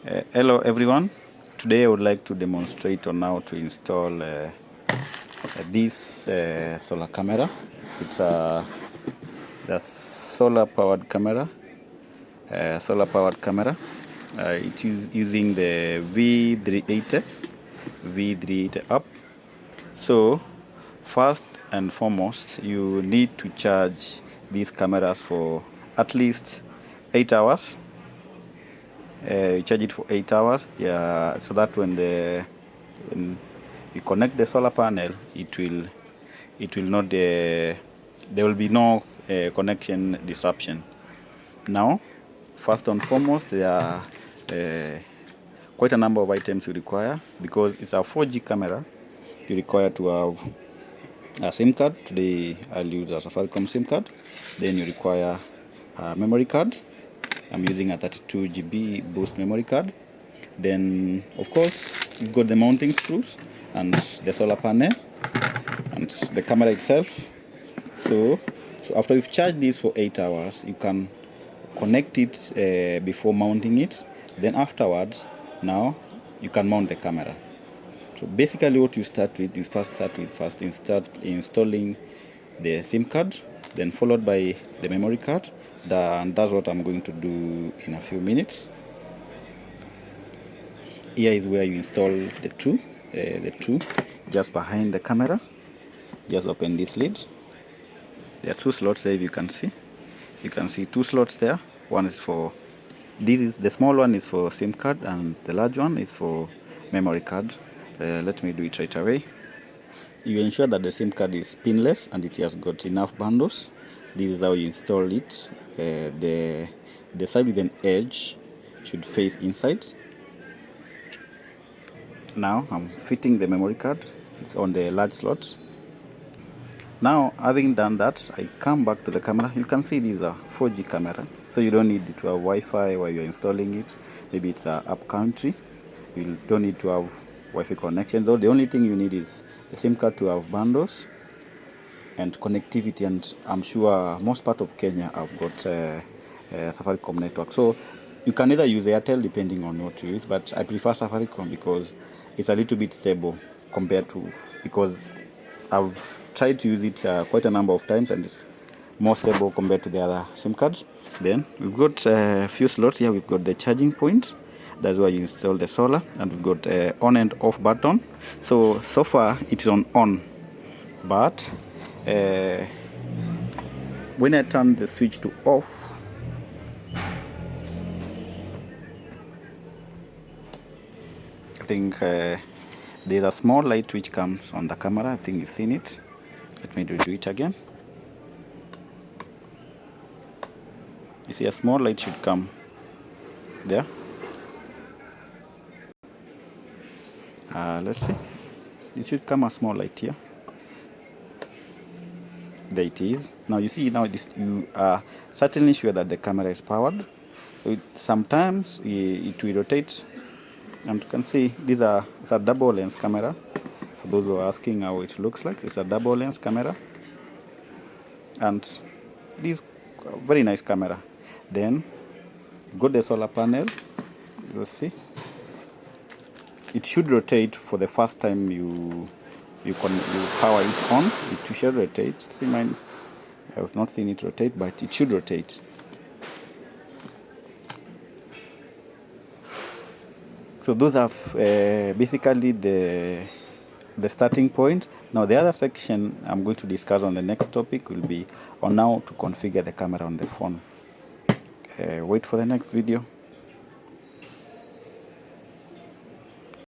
Hello everyone. Today I would like to demonstrate on how to install this solar camera. It's the solar powered camera. It's using the V380 app. So first and foremost, you need to charge these cameras for at least 8 hours. You charge it for 8 hours, so that when you connect the solar panel, it will not there will be no connection disruption. Now, first and foremost, there are quite a number of items you require. Because it's a 4G camera, you require to have a SIM card. Today I'll use a Safaricom SIM card. Then you require a memory card. I'm using a 32 GB boost memory card. Then of course you've got the mounting screws and the solar panel and the camera itself. So after you've charged this for 8 hours, you can connect it before mounting it. Then afterwards, now you can mount the camera. So basically what you start with, installing the SIM card, then followed by the memory card. And that's what I'm going to do in a few minutes. Here is where you install the two just behind the camera. Just open this lid. There are two slots there. If you can see two slots there. One is for the small one is for SIM card, and the large one is for memory card. Let me do it right away. You ensure that the SIM card is pinless and it has got enough bundles. This is how you install it. The side with an edge should face inside. Now I'm fitting the memory card. It's on the large slot. Now, having done that, I come back to the camera. You can see this is a 4G camera, so you don't need to have Wi-Fi while you're installing it. Maybe it's a up country. You don't need to have Wi-Fi connection, though. The only thing you need is the SIM card to have bundles and connectivity. And I'm sure most part of Kenya have got Safaricom network. So you can either use Airtel depending on what you use, but I prefer Safaricom because it's a little bit stable because I've tried to use it quite a number of times, and it's more stable compared to the other SIM cards. Then we've got a few slots here. We've got the charging point. That's where you install the solar, and we've got on and off button. So far it's on, but when I turn the switch to off, I think there's a small light which comes on the camera. I think you've seen it. Let me do it again. You see a small light should come there. Let's see. It should come a small light here. There it is. Now you see, you are certainly sure that the camera is powered. So sometimes it will rotate, and you can see it's a double lens camera. For those who are asking how it looks like, it's a double lens camera, and this very nice camera. Then got the solar panel. You'll see it should rotate for the first time you power it on. It should rotate. See, mine, I have not seen it rotate, but it should rotate. So those are basically the starting point. Now the other section I'm going to discuss on the next topic will be on how to configure the camera on the phone. Wait for the next video.